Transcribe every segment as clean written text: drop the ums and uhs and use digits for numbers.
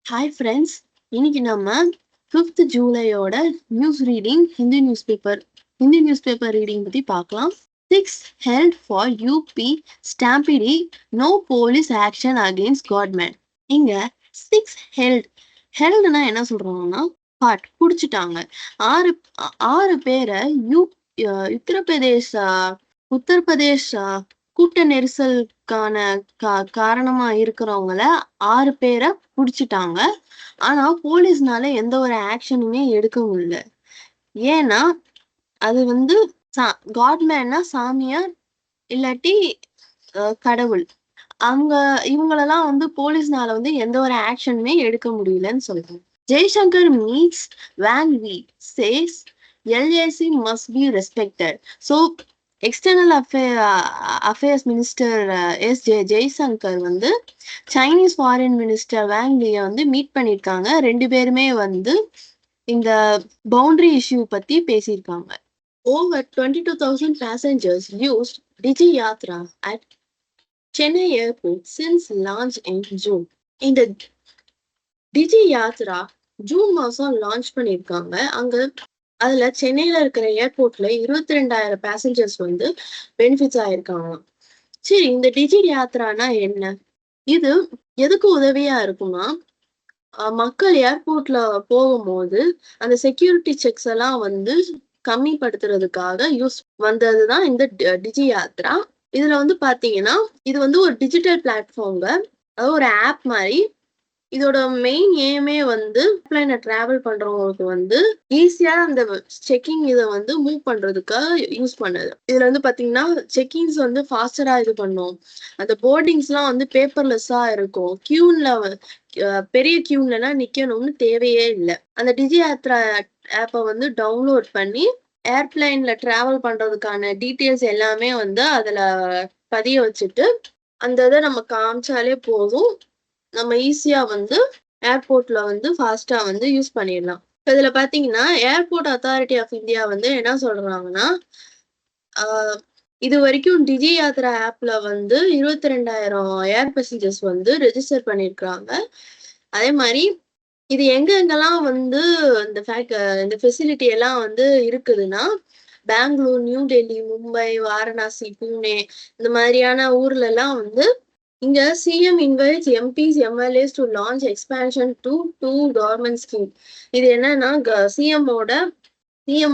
Hi friends, இன்னைக்கு நம்ம 5th ஜூலையோட ஹிந்தி நியூஸ் பேப்பர் ரீடிங் பத்தி பார்க்கலாம். 6 held for UP stampede, no police action against government. இங்க 6 heldனா என்ன சொல்றாங்கன்னா புடிச்சிட்டாங்க. ஆறு ஆறு பேரை உத்தரப்பிரதேஷ் கூட்ட நெரிசலுக்கான காரணமா இருக்கிறவங்கள 6 பேரை புடிச்சிட்டாங்க. ஆனா போலீஸ்னால எந்த ஒரு ஆக்ஷனுமே எடுக்க முடியல. ஏன்னா அது வந்து காட்மேன்னா சாமியார் இல்லாட்டி கடவுள். இவங்களெல்லாம் வந்து போலீஸ்னால வந்து எந்த ஒரு ஆக்ஷனுமே எடுக்க முடியலன்னு சொல்றாங்க. Jaishankar meets Wang Yi, says LAC must be respected. So external affairs minister Jaishankar வந்து சைனீஸ் ஃபாரின் மினிஸ்டர் வாங் லியை வந்து மீட் பண்ணியிருக்காங்க. 2 பேருமே வந்து இந்த பவுண்டரி இஷ்யூ பத்தி பேசியிருக்காங்க. Over 22,000 passengers used Digi Yatra at Chennai Airport since launch in June. இந்த டிஜி யாத்ரா ஜூன் மாசம் லான்ச் பண்ணியிருக்காங்க. அதுல சென்னையில இருக்கிற ஏர்போர்ட்ல 22,000 பேசஞ்சர்ஸ் வந்து பெனிஃபிட்ஸ் ஆயிருக்காங்க. சரி, இந்த டிஜி யாத்ரானா என்ன? இது எதுக்கு உதவியா இருக்குமா? மக்கள் ஏர்போர்ட்ல போகும்போது அந்த செக்யூரிட்டி செக்ஸ் எல்லாம் வந்து கம்மிப்படுத்துறதுக்காக யூஸ் வந்ததுதான் இந்த டிஜி யாத்ரா. இதுல வந்து பாத்தீங்கன்னா இது வந்து ஒரு டிஜிட்டல் பிளாட்ஃபார்ம்ல, அதாவது ஒரு ஆப் மாதிரி. இதோட மெயின் ஏமே வந்து ஏர்ப்ளைன்ல டிராவல் பண்றவங்களுக்கு வந்து ஈஸியா அந்த செக்கிங் இதை வந்து மூவ் பண்றதுக்காக யூஸ் பண்ணது. இதுல வந்து பாத்தீங்கன்னா செக்கிங்ஸ் வந்து ஃபாஸ்டரா இது பண்ணும். அந்த போர்டிங்ஸ் எல்லாம் வந்து பேப்பர்லெஸ்ஸா இருக்கும். பெரிய கியூன்லாம் நிக்கணும்னு தேவையே இல்லை. அந்த டிஜி யாத்ரா ஆப்பை வந்து டவுன்லோட் பண்ணி ஏர்பிளைன்ல டிராவல் பண்றதுக்கான டீட்டெயில்ஸ் எல்லாமே வந்து அதுல பதிய வச்சுட்டு அந்த இதை நம்ம காமிச்சாலே போதும். நம்ம ஈஸியா வந்து ஏர்போர்ட்ல வந்து ஃபாஸ்டா வந்து யூஸ் பண்ணிடலாம். இதுல பாத்தீங்கன்னா ஏர்போர்ட் அத்தாரிட்டி ஆஃப் இந்தியா வந்து என்ன சொல்றாங்கன்னா, இது வரைக்கும் டிஜி யாத்ரா ஆப்ல வந்து 22,000 ஏர் பேசஞ்சர்ஸ் வந்து ரெஜிஸ்டர் பண்ணிருக்காங்க. அதே மாதிரி இது எங்கெங்கெல்லாம் வந்து இந்த ஃபெசிலிட்டி எல்லாம் வந்து இருக்குதுன்னா, பெங்களூர், நியூ டெல்லி, மும்பை, வாரணாசி, புனே இந்த மாதிரியான ஊர்ல எல்லாம் வந்து இங்க CM invites MPs, MLAs to launch expansion to 2 government scheme. இது என்னன்னா சிஎம்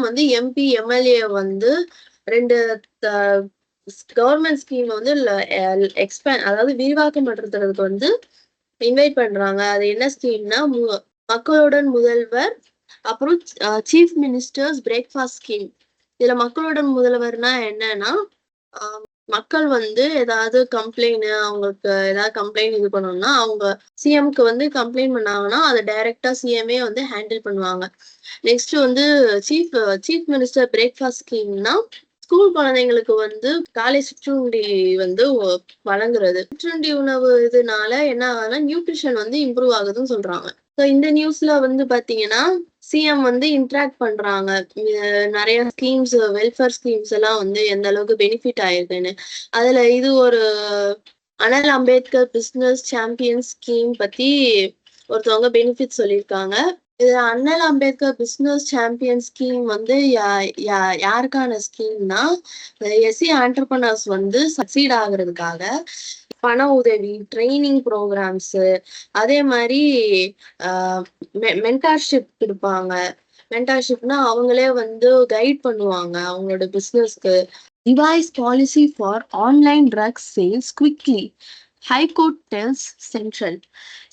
வந்து MP, MLA வந்து 2 கவர்மெண்ட் ஸ்கீம் வந்து அதாவது விரிவாக்கம் பண்றதுக்கு வந்து இன்வைட் பண்றாங்க. அது என்ன ஸ்கீம்னா, மக்களுடன் முதல்வர், அப்புறம் சீஃப் மினிஸ்டர்ஸ் பிரேக்ஃபாஸ்ட் ஸ்கீம். இதுல மக்களுடன் முதல்வர்னா என்னன்னா, மக்கள் வந்து ஏதாவது அவங்களுக்கு ஏதாவது கம்ப்ளைண்ட் இது பண்ணணும்னா அவங்க சிஎம்க்கு வந்து கம்ப்ளைண்ட் பண்ணாங்கன்னா அதை டைரக்டா சிஎம்ஏ வந்து ஹேண்டில் பண்ணுவாங்க. நெக்ஸ்ட் வந்து சீஃப் மினிஸ்டர் பிரேக்ஃபாஸ்ட் ஸ்கீம்னா ஸ்கூல் குழந்தைங்களுக்கு வந்து காலை சிற்றுண்டி வந்து வழங்குறது. சிற்றுண்டி உணவு இதனால என்ன ஆகுதுன்னா நியூட்ரிஷன் வந்து இம்ப்ரூவ் ஆகுதுன்னு சொல்றாங்க. ஸோ இந்த நியூஸ்ல வந்து பாத்தீங்கன்னா சிஎம் வந்து இன்ட்ராக்ட் பண்றாங்க. நிறைய ஸ்கீம்ஸ், வெல்ஃபேர் ஸ்கீம்ஸ் எல்லாம் வந்து எந்த அளவுக்கு பெனிஃபிட் ஆயிருக்குன்னு. அதுல இது ஒரு அனல் அம்பேத்கர் பிசினஸ் சாம்பியன் ஸ்கீம் பத்தி ஒருத்தவங்க பெனிஃபிட் சொல்லியிருக்காங்க. இது அண்ணல் அம்பேத்கர் பிசினஸ் சாம்பியன் ஸ்கீம் வந்து யாருக்கான ஸ்கீம்னா, எஸ்சி ஆண்டர்பிரனர்ஸ் வந்து சக்சீட் ஆகுறதுக்காக பண உதவி, ட்ரைனிங் ப்ரோக்ராம்ஸ், அதே மாதிரி மென்டார்ஷிப் கொடுப்பாங்க. மென்டார்ஷிப்னா அவங்களே வந்து கைட் பண்ணுவாங்க அவங்களோட பிசினஸ்க்கு. Devise policy for online drugs sales quickly, high court tells central.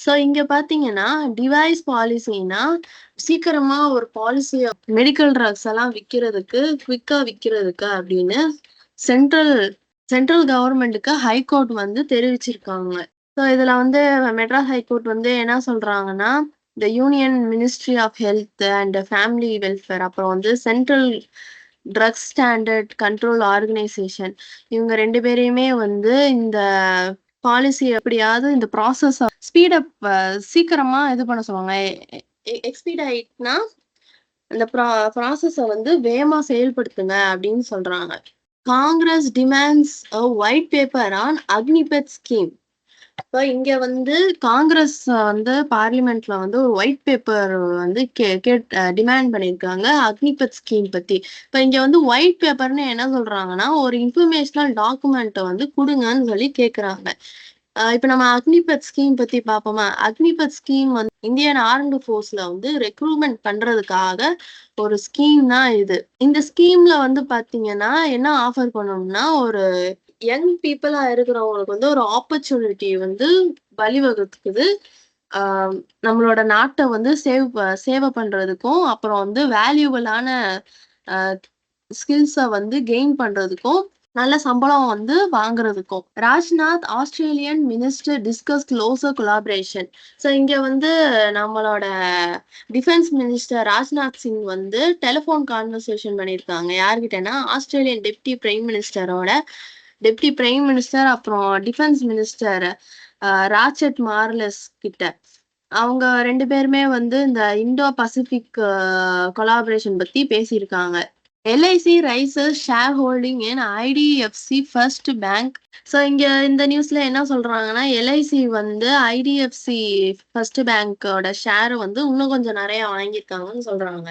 So இங்க பாத்தீங்கன்னா டிவைஸ் பாலிசினா சீக்கிரமா ஒரு பாலிசிய மெடிக்கல் ட்ரக்ஸ் எல்லாம் குவிக்கா விற்கிறதுக்கு அப்படின்னு சென்ட்ரல் கவர்மெண்ட்டுக்கு ஹைகோர்ட் வந்து தெரிவிச்சிருக்காங்க. ஸோ இதுல வந்து மெட்ராஸ் ஹைகோர்ட் வந்து என்ன சொல்றாங்கன்னா, இந்த union ministry of health and family welfare, அப்புறம் வந்து central drugs standard control organisation, இவங்க 2 பேரையுமே வந்து இந்த பாலிசி எப்படியாவது இந்த ப்ராசஸ் ஸ்பீடப் சீக்கிரமா இது பண்ண சொல்லுவாங்க. எக்ஸ்பீடைட்னா இந்த ப்ராசஸை வந்து வேகமா செயல்படுத்துங்க அப்படின்னு சொல்றாங்க. Congress demands a white paper on Agnipath scheme. இப்ப இங்க வந்து காங்கிரஸ் வந்து பார்லிமெண்ட்ல வந்து ஒரு ஒயிட் பேப்பர் வந்து டிமாண்ட் பண்ணியிருக்காங்க அக்னிபத் ஸ்கீம் பத்தி. இப்ப இங்க வந்து ஒயிட் பேப்பர்னு என்ன சொல்றாங்கன்னா, ஒரு இன்ஃபர்மேஷனல் டாக்குமெண்ட் வந்து குடுங்கன்னு சொல்லி கேக்குறாங்க. இப்ப நம்ம அக்னிபத் ஸ்கீம் பத்தி பார்ப்போமா? அக்னிபத் ஸ்கீம் வந்து இந்தியன் ஆர்ம்டு ஃபோர்ஸ்ல வந்து ரெக்ரூட்மெண்ட் பண்றதுக்காக ஒரு ஸ்கீம் தான் இது. இந்த ஸ்கீம்ல வந்து பாத்தீங்கன்னா, என்ன ஆஃபர் பண்ணணும்னா, ஒரு யங் பீப்பிளா இருக்கிறவங்களுக்கு வந்து ஒரு ஆப்பர்ச்சுனிட்டி வந்து வழிவகுக்குது. ஆ நம்மளோட நாட்ட வந்து சேவ பண்றதுக்கும், அப்புறம் வந்து வேல்யூபிளான அ ஸ்கில்ஸ வந்து கெயின் பண்றதுக்கும், நல்ல சம்பளம் வந்து வாங்குறதுக்கும். Rajnath Australian minister discuss closer collaboration. So இங்க வந்து நம்மளோட டிஃபென்ஸ் மினிஸ்டர் ராஜ்நாத் சிங் வந்து டெலிஃபோன் கான்வர்சேஷன் பண்ணியிருக்காங்க. யார்கிட்டன்னா, ஆஸ்திரேலியன் டெப்டி பிரைம் மினிஸ்டர் அப்புறம் டிஃபென்ஸ் மினிஸ்டர் ராச்சட் மார்லஸ் கிட்ட. அவங்க 2 பேருமே வந்து இந்த இந்தோ பசிபிக் கொலாபரேஷன் பத்தி பேசியிருக்காங்க. எல்ஐசி ரைசஸ் ஷேர் ஹோல்டிங் இன் ஐடிஎஃப்சி ஃபர்ஸ்ட் பேங்க். ஸோ இங்க இந்த நியூஸ்ல என்ன சொல்றாங்கன்னா, எல்ஐசி வந்து ஐடிஎஃப்சி ஃபர்ஸ்ட் பேங்கோட ஷேர் வந்து இன்னும் கொஞ்சம் நிறைய வாங்கியிருக்காங்கன்னு சொல்றாங்க.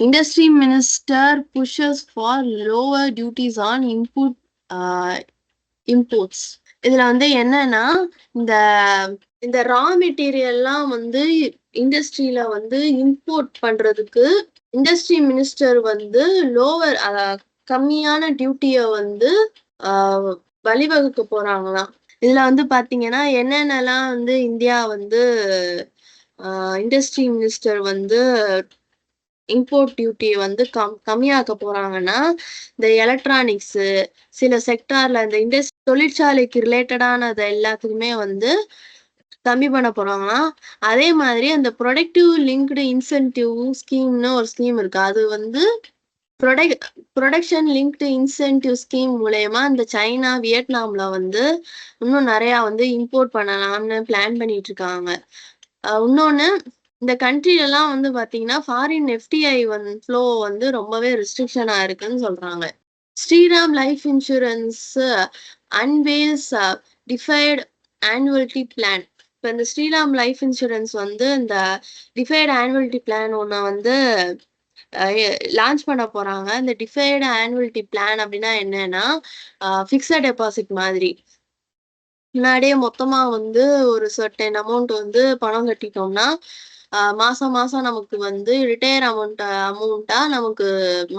Industry minister புஷஸ் for lower duties on imports. இதுல வந்து என்னன்னா, இந்த இந்த ரா மெட்டீரியல்லாம் வந்து இண்டஸ்ட்ரியில வந்து இம்போர்ட் பண்றதுக்கு இண்டஸ்ட்ரி மினிஸ்டர் வந்து லோவர் கம்மியான டியூட்டிய வந்து வழிவகுக்க போறாங்களாம். இதுல வந்து பாத்தீங்கன்னா, என்னென்னலாம் வந்து இந்தியா வந்து இண்டஸ்ட்ரி மினிஸ்டர் வந்து இம்போர்ட் டியூட்டி வந்து கம்மியாக்க போறாங்கன்னா, இந்த எலக்ட்ரானிக்ஸ் சில செக்டார்ல இந்த தொழிற்சாலைக்கு ரிலேட்டடானது எல்லாத்துக்குமே வந்து கம்மி பண்ண போறாங்களாம். அதே மாதிரி அந்த ப்ரொடக்டிவ் லிங்க்டு இன்சென்டிவ் ஸ்கீம்னு ஒரு ஸ்கீம் இருக்கு. அது வந்து ப்ரொடக்ஷன் லிங்க்டு இன்சென்டிவ் ஸ்கீம் மூலயமா இந்த சைனா, வியட்நாம்ல வந்து இன்னும் நிறைய வந்து இம்போர்ட் பண்ணலாம்னு பிளான் பண்ணிட்டு இருக்காங்க. இன்னொன்னு, இந்த கண்ட்ரிலலாம் வந்து பாத்தீங்கன்னா, ஃபாரின் எஃப்டிஐ ஃப்ளோ வந்து ரொம்பவே ரெஸ்ட்ரிக்ஷனா இருக்குன்னு சொல்றாங்க. Shriram life insurance unveils defined annuity plan. இப்ப இந்த ஸ்ரீராம் லைஃப் இன்சூரன்ஸ் வந்து இந்த டிஃபைடு ஆனுவலிட்டி பிளான் ஒண்ண வந்து லான்ச் பண்ண போறாங்க. இந்த டிஃபைடு ஆனுவலிட்டி பிளான் அப்படின்னா என்னன்னா, ஃபிக்ஸட் டெபாசிட் மாதிரி. முன்னாடியே மொத்தமா வந்து ஒரு சர்டைன் அமௌண்ட் வந்து பணம் கட்டிட்டோம்னா, மாசம் மாசம் நமக்கு வந்து ரிட்டயர் அமௌண்ட்டா நமக்கு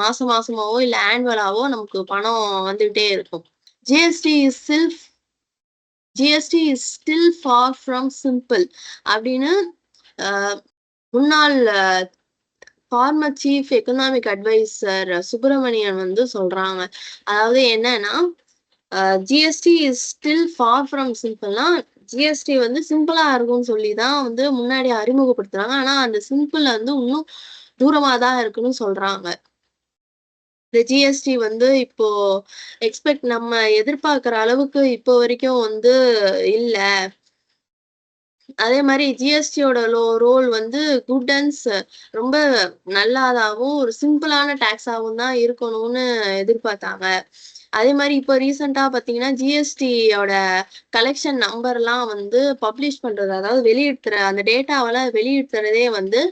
மாசம் மாசமாவோ இல்ல ஆனுவலாவோ நமக்கு பணம் வந்துகிட்டே இருக்கும். GST is still far from simple அப்படின்னு முன்னாள் former chief economic adviser Subramanian வந்து சொல்றாங்க. அதாவது என்னன்னா, GST is still far from சிம்பிள்னா, ஜிஎஸ்டி வந்து சிம்பிளா இருக்கும்னு சொல்லி தான் வந்து முன்னாடி அறிமுகப்படுத்துறாங்க. ஆனா அந்த சிம்பிள் வந்து இன்னும் தூரமா தான் இருக்குன்னு சொல்றாங்க. இந்த ஜிஎஸ்டி வந்து இப்போ நம்ம எதிர்பார்க்கிற அளவுக்கு இப்போ வரைக்கும் வந்து இல்ல. அதே மாதிரி ஜிஎஸ்டியோட ரோல் வந்து குட்டன்ஸ் ரொம்ப நல்லாதாவும் ஒரு சிம்பிளான டாக்ஸாவும் தான் இருக்கணும்னு எதிர்பார்த்தாங்க. அதே மாதிரி இப்போ ரீசெண்டா பாத்தீங்கன்னா, ஜிஎஸ்டியோட கலெக்ஷன் நம்பர்லாம் வந்து பப்ளிஷ் பண்றது, அதாவது வெளியிடுற அந்த டேட்டாவெல்லாம் வெளியிடுறதே வந்து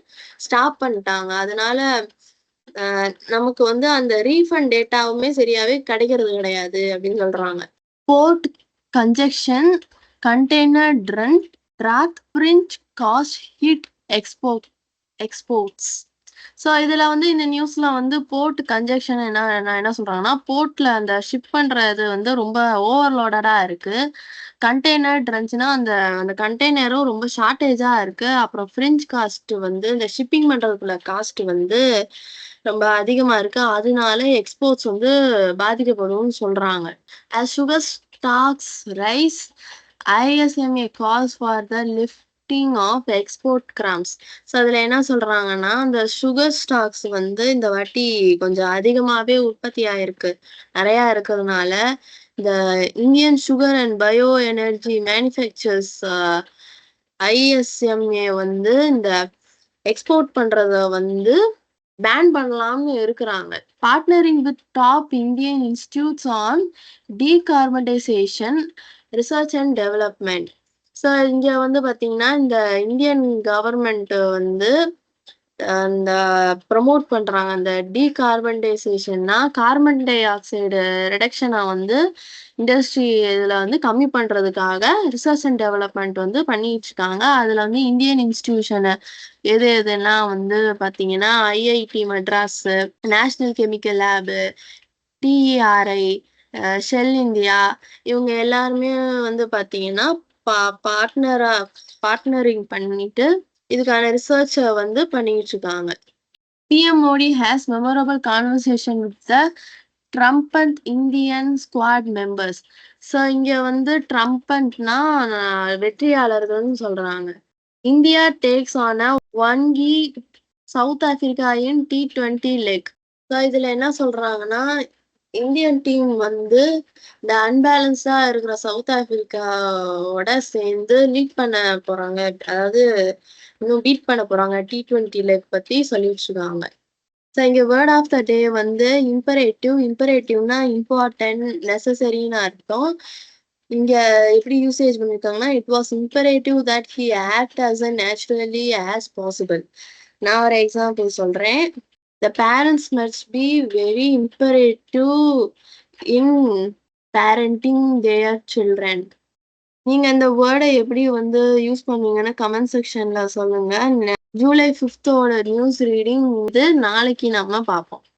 ஸ்டாப் பண்ணிட்டாங்க. அதனால நமக்கு வந்து அந்த ரீஃபண்ட் டேட்டாவுமே சரியாவே கிடைக்கிறது கிடையாது அப்படின்னு சொல்றாங்க. Port congestion, container run, track print cost hit exports. So இதுல வந்து இந்த நியூஸ்ல வந்து போர்ட் கன்ஜெக்ஷன் என்ன சொல்றாங்கன்னா, போர்ட்ல அந்த ஷிப் பண்றது வந்து ரொம்ப ஓவர்லோடடா இருக்கு. கண்டெய்னர் ட்ரன்ச்னா அந்த அந்த கண்டெய்னரும் ரொம்ப ஷார்ட்டேஜா இருக்கு. அப்புறம் ஃப்ரிஞ்ச் காஸ்ட் வந்து இந்த ஷிப்பிங் பண்றதுக்குள்ள காஸ்ட் வந்து ரொம்ப அதிகமா இருக்கு. அதனால எக்ஸ்போர்ட்ஸ் வந்து பாதிக்கப்படும்னு சொல்றாங்க. As sugar stocks rise, ISMA calls for the lifting of export cramps. So அதுல என்ன சொல்றாங்கன்னா, அந்த சுகர் ஸ்டாக்ஸ் வந்து இந்த வாட்டி கொஞ்சம் அதிகமாவே உற்பத்தி ஆயிருக்கு. நிறைய இருக்கிறதுனால இந்த Indian sugar and bio energy manufacturers ISMA வந்து இந்த எக்ஸ்போர்ட் பண்றத வந்து பேன் பண்ணலாம்னு இருக்கிறாங்க. Partnering with top Indian institutes on decarbonisation research and development. So இங்க வந்து பார்த்தீங்கன்னா, இந்த இந்தியன் கவர்மெண்ட் வந்து அந்த ப்ரமோட் பண்றாங்க. அந்த டீகார்பன்டைசேஷன்னா, கார்பன் டை ஆக்சைடு ரிடக்ஷன வந்து இண்டஸ்ட்ரி இதுல வந்து கம்மி பண்றதுக்காக ரிசர்ச் அண்ட் டெவலப்மெண்ட் வந்து பண்ணிட்டுருக்காங்க. அதுல வந்து இந்தியன் இன்ஸ்டிடியூஷனு எது எதுலாம் வந்து பார்த்தீங்கன்னா, IIT Madras, national chemical lab, TERI, shell India இவங்க எல்லாருமே வந்து பார்த்தீங்கன்னா, பா பார்ட்னரா பார்ட்னரிங் பண்ணிட்டு, இதுக்கான ரிசர்ச்ச வந்து பண்ணிக்கிட்டுருக்காங்க. PM Modi has memorable conversation with the triumphant Indian squad members. So இங்க வந்து ட்ரம்பன்ட்னா வெற்றியாளர்கள்னு சொல்றாங்க. India takes on a 1 south Africa in T20 leg. So இதுல என்ன சொல்றாங்கன்னா, இந்தியன் டீம் வந்து இந்த அன்பேலன்ஸ்டா இருக்கிற சவுத் ஆப்பிரிக்காவோட சேர்ந்து லீட் பண்ண போறாங்க. அதாவது இன்னும் பீட் பண்ண போறாங்க. T20 லெக் பத்தி சொல்லிட்டு இருக்காங்க. ஸோ இங்க வேர்ட் ஆஃப் த டே வந்து இம்பரேட்டிவ். இம்பரேட்டிவ்னா இம்பார்ட்டன்ட், நெசசரின்னு அர்த்தம். இங்க எப்படி யூசேஜ் பண்ணியிருக்காங்கன்னா, it was imperative that he act as naturally as possible. நான் ஒரு எக்ஸாம்பிள் சொல்றேன். The parents must be very imperative in parenting there children. நீங்க இந்த வேர்ட எப்படி வந்து யூஸ் பண்ணுவீங்கன்னு கமெண்ட் செக்ஷன்ல சொல்லுங்க. ஜூலை 5த்தோட நியூஸ் ரீடிங் வந்து நாளைக்கு நம்ம பார்ப்போம்.